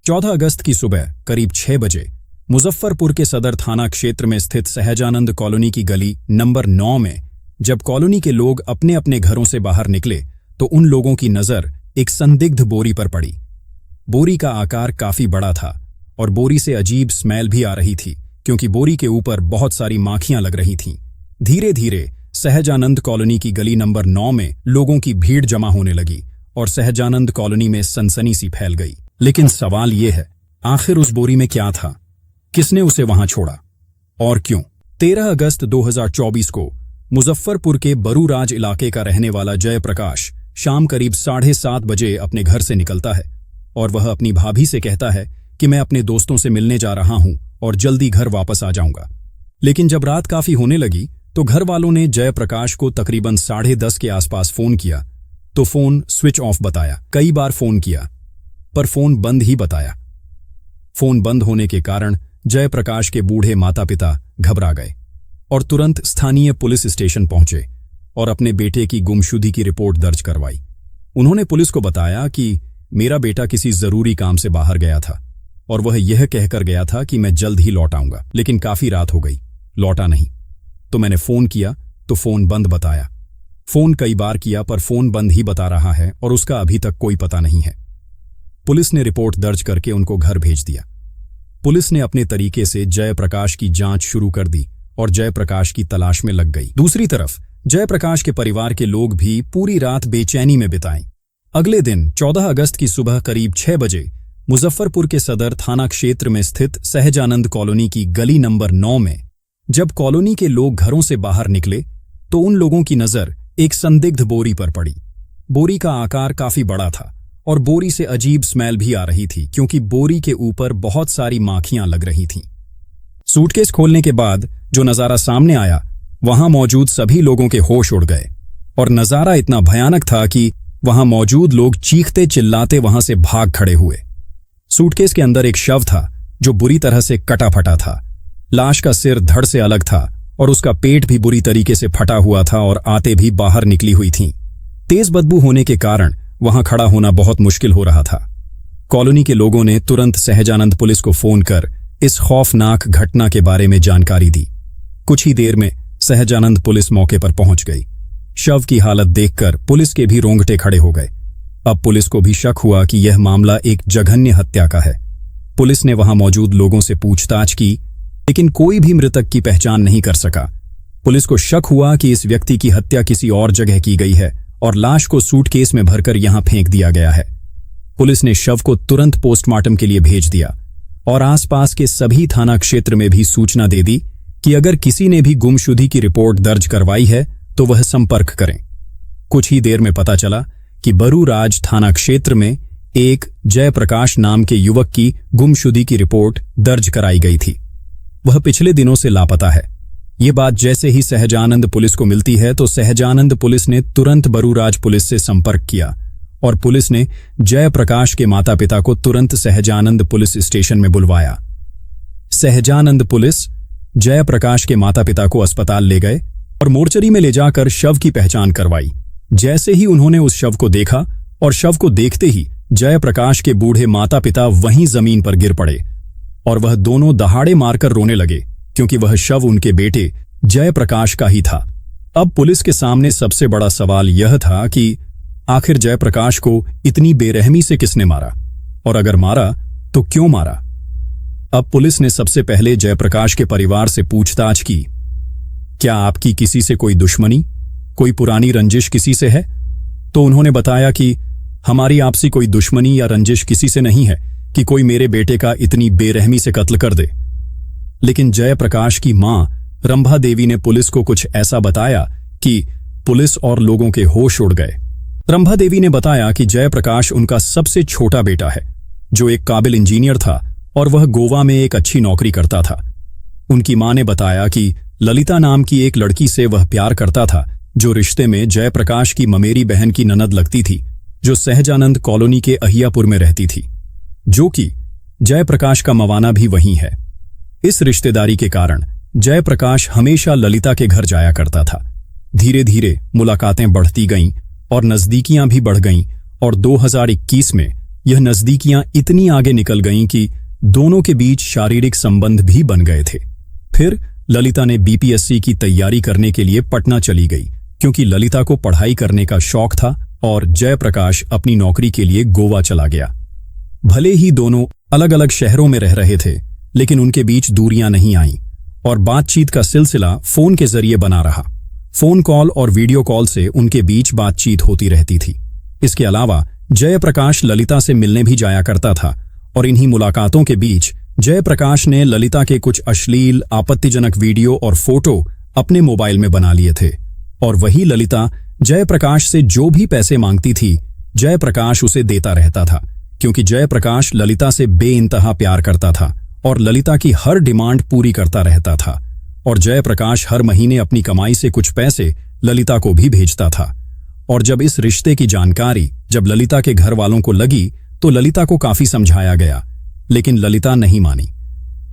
14 अगस्त की सुबह करीब 6 बजे मुजफ्फरपुर के सदर थाना क्षेत्र में स्थित सहजानंद कॉलोनी की गली नंबर 9 में जब कॉलोनी के लोग अपने अपने घरों से बाहर निकले तो उन लोगों की नजर एक संदिग्ध बोरी पर पड़ी। बोरी का आकार काफी बड़ा था और बोरी से अजीब स्मेल भी आ रही थी क्योंकि बोरी के ऊपर बहुत सारी माखियां लग रही थीं। धीरे धीरे सहजानंद कॉलोनी की गली नंबर 9 में लोगों की भीड़ जमा होने लगी और सहजानंद कॉलोनी में सनसनी सी फैल गई। लेकिन सवाल यह है, आखिर उस बोरी में क्या था? किसने उसे वहां छोड़ा और क्यों? 13 अगस्त 2024 को मुजफ्फरपुर के बरूराज इलाके का रहने वाला जयप्रकाश शाम करीब 7:30 बजे अपने घर से निकलता है और वह अपनी भाभी से कहता है कि मैं अपने दोस्तों से मिलने जा रहा हूं और जल्दी घर वापस आ जाऊंगा। लेकिन जब रात काफी होने लगी तो घर वालों ने जयप्रकाश को तकरीबन 10:30 के आसपास फोन किया तो फोन स्विच ऑफ बताया। कई बार फोन किया पर फोन बंद ही बताया। फोन बंद होने के कारण जयप्रकाश के बूढ़े माता पिता घबरा गए और तुरंत स्थानीय पुलिस स्टेशन पहुंचे और अपने बेटे की गुमशुदगी की रिपोर्ट दर्ज करवाई। उन्होंने पुलिस को बताया कि मेरा बेटा किसी जरूरी काम से बाहर गया था और वह यह कहकर गया था कि मैं जल्द ही लौट आऊंगा, लेकिन काफी रात हो गई, लौटा नहीं। तो मैंने फोन किया तो फोन बंद बताया। फोन कई बार किया पर फोन बंद ही बता रहा है और उसका अभी तक कोई पता नहीं है। पुलिस ने रिपोर्ट दर्ज करके उनको घर भेज दिया। पुलिस ने अपने तरीके से जयप्रकाश की जांच शुरू कर दी और जयप्रकाश की तलाश में लग गई। दूसरी तरफ जयप्रकाश के परिवार के लोग भी पूरी रात बेचैनी में बिताई। अगले दिन 14 अगस्त की सुबह करीब 6 बजे मुजफ्फरपुर के सदर थाना क्षेत्र में स्थित सहजानंद कॉलोनी की गली नंबर 9 में जब कॉलोनी के लोग घरों से बाहर निकले तो उन लोगों की नजर एक संदिग्ध बोरी पर पड़ी। बोरी का आकार काफी बड़ा था और बोरी से अजीब स्मेल भी आ रही थी क्योंकि बोरी के ऊपर बहुत सारी माखियां लग रही थीं। सूटकेस खोलने के बाद जो नजारा सामने आया, वहां मौजूद सभी लोगों के होश उड़ गए और नजारा इतना भयानक था कि वहां मौजूद लोग चीखते चिल्लाते वहां से भाग खड़े हुए। सूटकेस के अंदर एक शव था जो बुरी तरह से कटा फटा था। लाश का सिर धड़ से अलग था और उसका पेट भी बुरी तरीके से फटा हुआ था और आंतें भी बाहर निकली हुई थीं। तेज बदबू होने के कारण वहां खड़ा होना बहुत मुश्किल हो रहा था। कॉलोनी के लोगों ने तुरंत सहजानंद पुलिस को फोन कर इस खौफनाक घटना के बारे में जानकारी दी। कुछ ही देर में सहजानंद पुलिस मौके पर पहुंच गई। शव की हालत देखकर पुलिस के भी रोंगटे खड़े हो गए। अब पुलिस को भी शक हुआ कि यह मामला एक जघन्य हत्या का है। पुलिस ने वहां मौजूद लोगों से पूछताछ की लेकिन कोई भी मृतक की पहचान नहीं कर सका। पुलिस को शक हुआ कि इस व्यक्ति की हत्या किसी और जगह की गई है और लाश को सूटकेस में भरकर यहां फेंक दिया गया है। पुलिस ने शव को तुरंत पोस्टमार्टम के लिए भेज दिया और आसपास के सभी थाना क्षेत्र में भी सूचना दे दी कि अगर किसी ने भी गुमशुदगी की रिपोर्ट दर्ज करवाई है तो वह संपर्क करें। कुछ ही देर में पता चला कि बरूराज थाना क्षेत्र में एक जयप्रकाश नाम के युवक की गुमशुदगी की रिपोर्ट दर्ज कराई गई थी। वह पिछले दिनों से लापता है। ये बात जैसे ही सहजानंद पुलिस को मिलती है तो सहजानंद पुलिस ने तुरंत बरूराज पुलिस से संपर्क किया और पुलिस ने जयप्रकाश के माता पिता को तुरंत सहजानंद पुलिस स्टेशन में बुलवाया। सहजानंद पुलिस जयप्रकाश के माता पिता को अस्पताल ले गए और मोर्चरी में ले जाकर शव की पहचान करवाई। जैसे ही उन्होंने उस शव को देखा और शव को देखते ही जयप्रकाश के बूढ़े माता पिता वहीं जमीन पर गिर पड़े और वह दोनों दहाड़े मारकर रोने लगे क्योंकि वह शव उनके बेटे जयप्रकाश का ही था। अब पुलिस के सामने सबसे बड़ा सवाल यह था कि आखिर जयप्रकाश को इतनी बेरहमी से किसने मारा और अगर मारा तो क्यों मारा। अब पुलिस ने सबसे पहले जयप्रकाश के परिवार से पूछताछ की, क्या आपकी किसी से कोई दुश्मनी, कोई पुरानी रंजिश किसी से है? तो उन्होंने बताया कि हमारी आपसी कोई दुश्मनी या रंजिश किसी से नहीं है कि कोई मेरे बेटे का इतनी बेरहमी से कत्ल कर दे। लेकिन जयप्रकाश की मां रंभा देवी ने पुलिस को कुछ ऐसा बताया कि पुलिस और लोगों के होश उड़ गए। रंभा देवी ने बताया कि जयप्रकाश उनका सबसे छोटा बेटा है जो एक काबिल इंजीनियर था और वह गोवा में एक अच्छी नौकरी करता था। उनकी मां ने बताया कि ललिता नाम की एक लड़की से वह प्यार करता था जो रिश्ते में जयप्रकाश की ममेरी बहन की ननद लगती थी जो सहजानंद कॉलोनी के अहियापुर में रहती थी, जो कि जयप्रकाश का मवाना भी वहीं है। इस रिश्तेदारी के कारण जयप्रकाश हमेशा ललिता के घर जाया करता था। धीरे धीरे मुलाकातें बढ़ती गईं और नजदीकियां भी बढ़ गईं और 2021 में यह नजदीकियां इतनी आगे निकल गईं कि दोनों के बीच शारीरिक संबंध भी बन गए थे। फिर ललिता ने बीपीएससी की तैयारी करने के लिए पटना चली गई, क्योंकि ललिता को पढ़ाई करने का शौक था और जयप्रकाश अपनी नौकरी के लिए गोवा चला गया। भले ही दोनों अलग अलग शहरों में रह रहे थे, लेकिन उनके बीच दूरियां नहीं आईं और बातचीत का सिलसिला फोन के जरिए बना रहा। फोन कॉल और वीडियो कॉल से उनके बीच बातचीत होती रहती थी। इसके अलावा जयप्रकाश ललिता से मिलने भी जाया करता था और इन्हीं मुलाकातों के बीच जयप्रकाश ने ललिता के कुछ अश्लील, आपत्तिजनक वीडियो और फोटो अपने मोबाइल में बना लिए थे और वही ललिता जयप्रकाश से जो भी पैसे मांगती थी, जयप्रकाश उसे देता रहता था, क्योंकि जयप्रकाश ललिता से बेइंतहा प्यार करता था और ललिता की हर डिमांड पूरी करता रहता था। और जयप्रकाश हर महीने अपनी कमाई से कुछ पैसे ललिता को भी भेजता था। और जब इस रिश्ते की जानकारी जब ललिता के घर वालों को लगी तो ललिता को काफी समझाया गया, लेकिन ललिता नहीं मानी।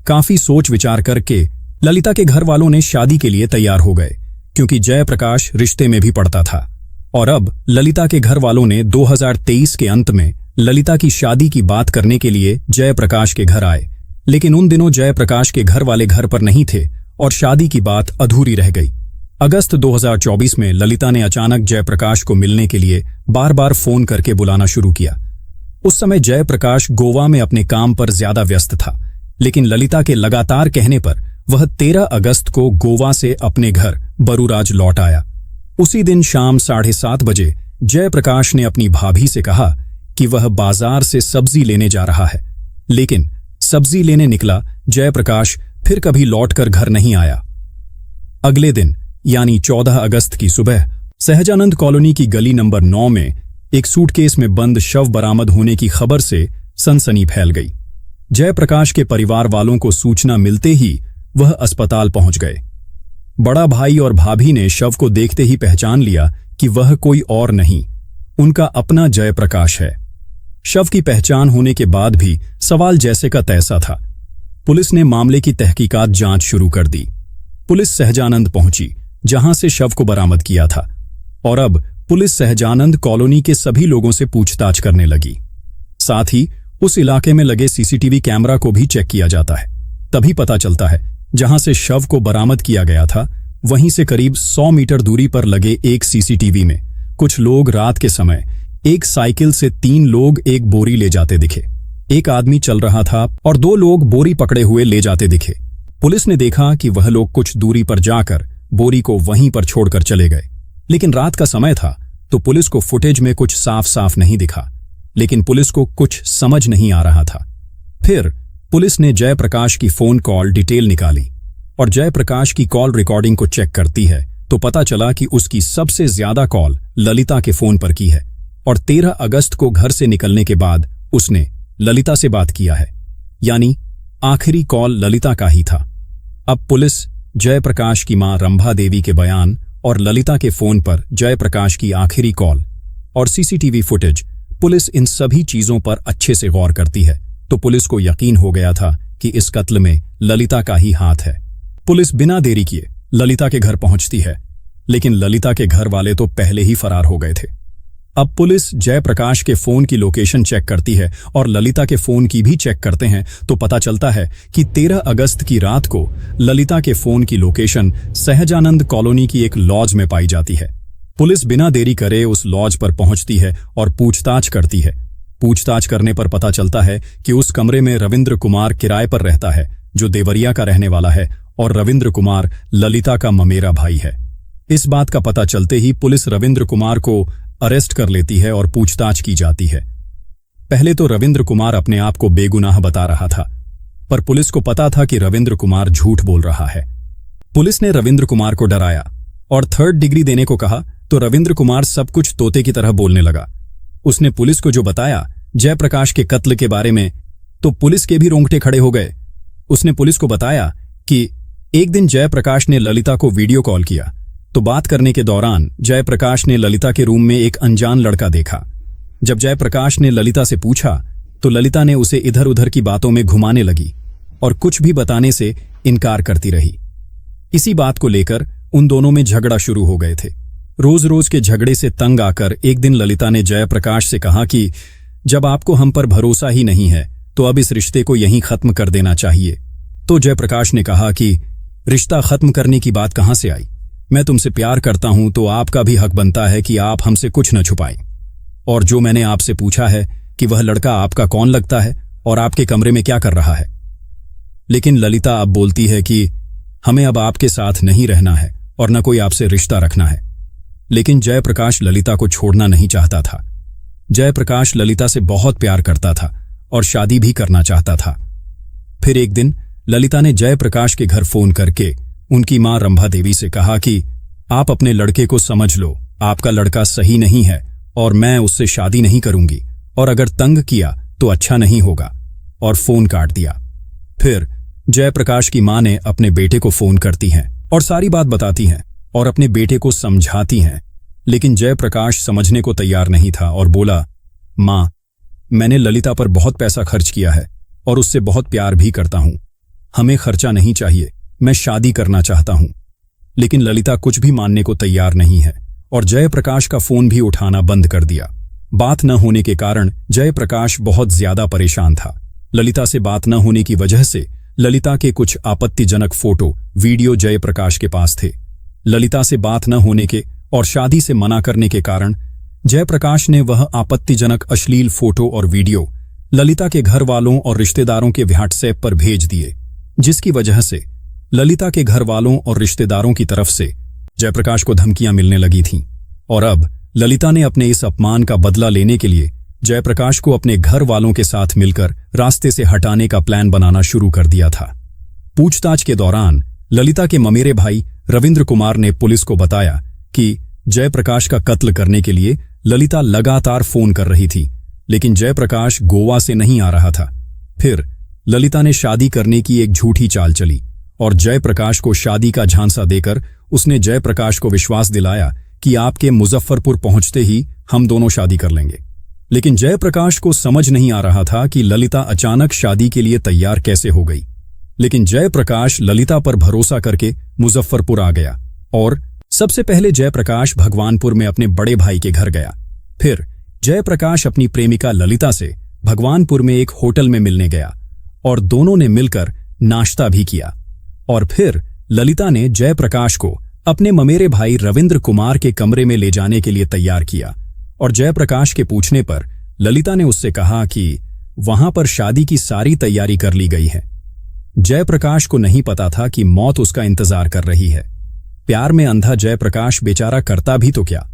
काफी सोच विचार करके ललिता के घर वालों ने शादी के लिए तैयार हो गए, क्योंकि जयप्रकाश रिश्ते में भी पड़ता था। और अब ललिता के घर वालों ने 2023 के अंत में ललिता की शादी की बात करने के लिए जयप्रकाश के घर आए, लेकिन उन दिनों जयप्रकाश के घर वाले घर पर नहीं थे और शादी की बात अधूरी रह गई। अगस्त 2024 में ललिता ने अचानक जयप्रकाश को मिलने के लिए बार बार फोन करके बुलाना शुरू किया। उस समय जयप्रकाश गोवा में अपने काम पर ज्यादा व्यस्त था, लेकिन ललिता के लगातार कहने पर वह 13 अगस्त को गोवा से अपने घर बरूराज लौट आया। उसी दिन शाम 7:30 बजे जयप्रकाश ने अपनी भाभी से कहा कि वह बाजार से सब्जी लेने जा रहा है, लेकिन सब्जी लेने निकला जयप्रकाश फिर कभी लौटकर घर नहीं आया। अगले दिन यानी 14 अगस्त की सुबह सहजानंद कॉलोनी की गली नंबर 9 में एक सूटकेस में बंद शव बरामद होने की खबर से सनसनी फैल गई। जयप्रकाश के परिवार वालों को सूचना मिलते ही वह अस्पताल पहुंच गए। बड़ा भाई और भाभी ने शव को देखते ही पहचान लिया कि वह कोई और नहीं, उनका अपना जयप्रकाश है। शव की पहचान होने के बाद भी सवाल जैसे का तैसा था। पुलिस ने मामले की तहकीकात जांच शुरू कर दी। पुलिस सहजानंद पहुंची, जहां से शव को बरामद किया था, और अब पुलिस सहजानंद कॉलोनी के सभी लोगों से पूछताछ करने लगी। साथ ही उस इलाके में लगे सीसीटीवी कैमरा को भी चेक किया जाता है। तभी पता चलता है जहां से शव को बरामद किया गया था, वहीं से करीब 100 मीटर दूरी पर लगे एक सीसीटीवी में कुछ लोग रात के समय एक साइकिल से 3 लोग एक बोरी ले जाते दिखे। एक आदमी चल रहा था और 2 लोग बोरी पकड़े हुए ले जाते दिखे। पुलिस ने देखा कि वह लोग कुछ दूरी पर जाकर बोरी को वहीं पर छोड़कर चले गए, लेकिन रात का समय था तो पुलिस को फुटेज में कुछ साफ साफ नहीं दिखा, लेकिन पुलिस को कुछ समझ नहीं आ रहा था। फिर पुलिस ने जयप्रकाश की फोन कॉल डिटेल निकाली और जयप्रकाश की कॉल रिकॉर्डिंग को चेक करती है तो पता चला कि उसकी सबसे ज्यादा कॉल ललिता के फोन पर की है और 13 अगस्त को घर से निकलने के बाद उसने ललिता से बात किया है, यानी आखिरी कॉल ललिता का ही था। अब पुलिस जयप्रकाश की मां रंभा देवी के बयान और ललिता के फोन पर जयप्रकाश की आखिरी कॉल और सीसीटीवी फुटेज, पुलिस इन सभी चीजों पर अच्छे से गौर करती है तो पुलिस को यकीन हो गया था कि इस कत्ल में ललिता का ही हाथ है। पुलिस बिना देरी किए ललिता के घर पहुंचती है, लेकिन ललिता के घर वाले तो पहले ही फरार हो गए थे। अब पुलिस जयप्रकाश के फोन की लोकेशन चेक करती है और ललिता के फोन की भी चेक करते हैं तो पता चलता है कि 13 अगस्त की रात को ललिता के फोन की लोकेशन सहजानंद कॉलोनी की एक लॉज में पाई जाती है। पुलिस बिना देरी करे उस लॉज पर पहुंचती है और पूछताछ करती है। पूछताछ करने पर पता चलता है कि उस कमरे में रविंद्र कुमार किराए पर रहता है, जो देवरिया का रहने वाला है, और रविंद्र कुमार ललिता का ममेरा भाई है। इस बात का पता चलते ही पुलिस रविंद्र कुमार को अरेस्ट कर लेती है और पूछताछ की जाती है। पहले तो रविंद्र कुमार अपने आप को बेगुनाह बता रहा था, पर पुलिस को पता था कि रविंद्र कुमार झूठ बोल रहा है। पुलिस ने रविंद्र कुमार को डराया और 3rd डिग्री देने को कहा तो रविंद्र कुमार सब कुछ तोते की तरह बोलने लगा। उसने पुलिस को जो बताया जयप्रकाश के कत्ल के बारे में तो पुलिस के भी रोंगटे खड़े हो गए। उसने पुलिस को बताया कि एक दिन जयप्रकाश ने ललिता को वीडियो कॉल किया तो बात करने के दौरान जयप्रकाश ने ललिता के रूम में एक अनजान लड़का देखा। जब जयप्रकाश ने ललिता से पूछा तो ललिता ने उसे इधर उधर की बातों में घुमाने लगी और कुछ भी बताने से इनकार करती रही। इसी बात को लेकर उन दोनों में झगड़ा शुरू हो गए थे। रोज रोज के झगड़े से तंग आकर एक दिन ललिता ने जयप्रकाश से कहा कि जब आपको हम पर भरोसा ही नहीं है तो अब इस रिश्ते को यहीं खत्म कर देना चाहिए। तो जयप्रकाश ने कहा कि रिश्ता खत्म करने की बात कहां से आई? मैं तुमसे प्यार करता हूं तो आपका भी हक बनता है कि आप हमसे कुछ न छुपाएं। और जो मैंने आपसे पूछा है कि वह लड़का आपका कौन लगता है और आपके कमरे में क्या कर रहा है। लेकिन ललिता अब बोलती है कि हमें अब आपके साथ नहीं रहना है और न कोई आपसे रिश्ता रखना है। लेकिन जयप्रकाश ललिता को छोड़ना नहीं चाहता था। जयप्रकाश ललिता से बहुत प्यार करता था और शादी भी करना चाहता था। फिर एक दिन ललिता ने जयप्रकाश के घर फोन करके उनकी मां रंभा देवी से कहा कि आप अपने लड़के को समझ लो, आपका लड़का सही नहीं है और मैं उससे शादी नहीं करूंगी, और अगर तंग किया तो अच्छा नहीं होगा, और फोन काट दिया। फिर जयप्रकाश की मां ने अपने बेटे को फोन करती हैं और सारी बात बताती हैं और अपने बेटे को समझाती हैं। लेकिन जयप्रकाश समझने को तैयार नहीं था और बोला, मां, मैंने ललिता पर बहुत पैसा खर्च किया है और उससे बहुत प्यार भी करता हूं। हमें खर्चा नहीं चाहिए, मैं शादी करना चाहता हूं। लेकिन ललिता कुछ भी मानने को तैयार नहीं है और जयप्रकाश का फोन भी उठाना बंद कर दिया। बात न होने के कारण जयप्रकाश बहुत ज्यादा परेशान था। ललिता से बात न होने की वजह से ललिता के कुछ आपत्तिजनक फोटो वीडियो जयप्रकाश के पास थे। ललिता से बात न होने के और शादी से मना करने के कारण जयप्रकाश ने वह आपत्तिजनक अश्लील फोटो और वीडियो ललिता के घर वालों और रिश्तेदारों के व्हाट्सएप पर भेज दिए, जिसकी वजह से ललिता के घर वालों और रिश्तेदारों की तरफ से जयप्रकाश को धमकियां मिलने लगी थीं। और अब ललिता ने अपने इस अपमान का बदला लेने के लिए जयप्रकाश को अपने घर वालों के साथ मिलकर रास्ते से हटाने का प्लान बनाना शुरू कर दिया था। पूछताछ के दौरान ललिता के ममेरे भाई रविंद्र कुमार ने पुलिस को बताया कि जयप्रकाश का कत्ल करने के लिए ललिता लगातार फोन कर रही थी, लेकिन जयप्रकाश गोवा से नहीं आ रहा था। फिर ललिता ने शादी करने की एक झूठी चाल चली और जयप्रकाश को शादी का झांसा देकर उसने जयप्रकाश को विश्वास दिलाया कि आपके मुजफ्फरपुर पहुंचते ही हम दोनों शादी कर लेंगे। लेकिन जयप्रकाश को समझ नहीं आ रहा था कि ललिता अचानक शादी के लिए तैयार कैसे हो गई। लेकिन जयप्रकाश ललिता पर भरोसा करके मुजफ्फरपुर आ गया और सबसे पहले जयप्रकाश भगवानपुर में अपने बड़े भाई के घर गया। फिर जयप्रकाश अपनी प्रेमिका ललिता से भगवानपुर में एक होटल में मिलने गया और दोनों ने मिलकर नाश्ता भी किया। और फिर ललिता ने जयप्रकाश को अपने ममेरे भाई रविंद्र कुमार के कमरे में ले जाने के लिए तैयार किया और जयप्रकाश के पूछने पर ललिता ने उससे कहा कि वहां पर शादी की सारी तैयारी कर ली गई है। जयप्रकाश को नहीं पता था कि मौत उसका इंतजार कर रही है। प्यार में अंधा जयप्रकाश बेचारा करता भी तो क्या।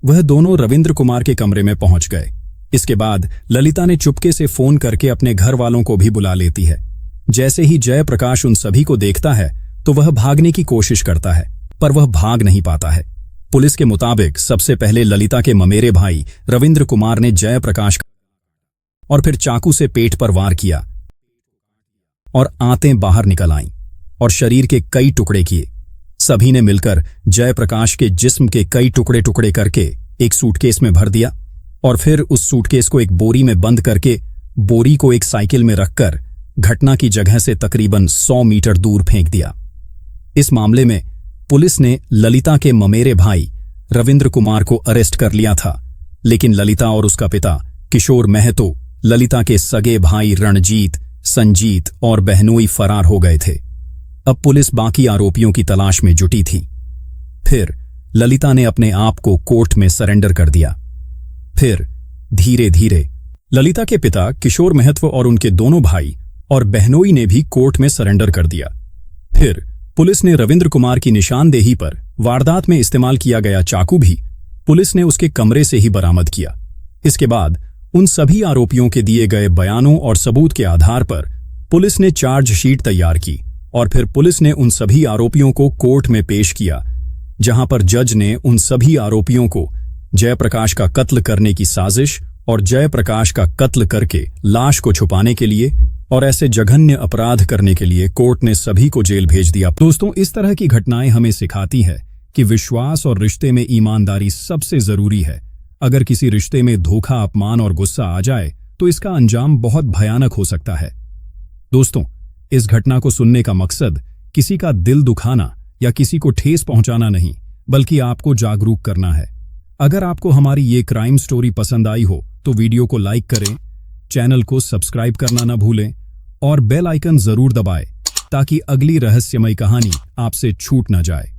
वह दोनों रविंद्र कुमार के कमरे में पहुंच गए। इसके बाद ललिता ने चुपके से फोन करके अपने घर वालों को भी बुला लेती है। जैसे ही जयप्रकाश उन सभी को देखता है तो वह भागने की कोशिश करता है, पर वह भाग नहीं पाता है। पुलिस के मुताबिक सबसे पहले ललिता के ममेरे भाई रविंद्र कुमार ने जयप्रकाश और फिर चाकू से पेट पर वार किया और आंतें बाहर निकल आईं और शरीर के कई टुकड़े किए। सभी ने मिलकर जयप्रकाश के जिस्म के कई टुकड़े टुकड़े करके एक सूटकेस में भर दिया और फिर उस सूटकेस को एक बोरी में बंद करके बोरी को एक साइकिल में रखकर घटना की जगह से तकरीबन 100 मीटर दूर फेंक दिया। इस मामले में पुलिस ने ललिता के ममेरे भाई रविंद्र कुमार को अरेस्ट कर लिया था, लेकिन ललिता और उसका पिता किशोर महतो, ललिता के सगे भाई रणजीत, संजीत और बहनोई फरार हो गए थे। अब पुलिस बाकी आरोपियों की तलाश में जुटी थी। फिर ललिता ने अपने आप को कोर्ट में सरेंडर कर दिया। फिर धीरे धीरे ललिता के पिता किशोर महतो और उनके दोनों भाई और बहनोई ने भी कोर्ट में सरेंडर कर दिया। फिर पुलिस ने रविंद्र कुमार की निशानदेही पर वारदात में इस्तेमाल किया गया चाकू भी पुलिस ने उसके कमरे से ही बरामद किया। इसके बाद उन सभी आरोपियों के दिए गए बयानों और सबूत के आधार पर पुलिस ने चार्जशीट तैयार की और फिर पुलिस ने उन सभी आरोपियों को कोर्ट में पेश किया, जहां पर जज ने उन सभी आरोपियों को जयप्रकाश का कत्ल करने की साजिश और जयप्रकाश का कत्ल करके लाश को छुपाने के लिए और ऐसे जघन्य अपराध करने के लिए कोर्ट ने सभी को जेल भेज दिया। दोस्तों, इस तरह की घटनाएं हमें सिखाती है कि विश्वास और रिश्ते में ईमानदारी सबसे जरूरी है। अगर किसी रिश्ते में धोखा, अपमान और गुस्सा आ जाए तो इसका अंजाम बहुत भयानक हो सकता है। दोस्तों, इस घटना को सुनने का मकसद किसी का दिल दुखाना या किसी को ठेस पहुंचाना नहीं, बल्कि आपको जागरूक करना है। अगर आपको हमारी ये क्राइम स्टोरी पसंद आई हो तो वीडियो को लाइक करें, चैनल को सब्सक्राइब करना ना भूलें और बेल आइकन जरूर दबाएं ताकि अगली रहस्यमय कहानी आपसे छूट ना जाए।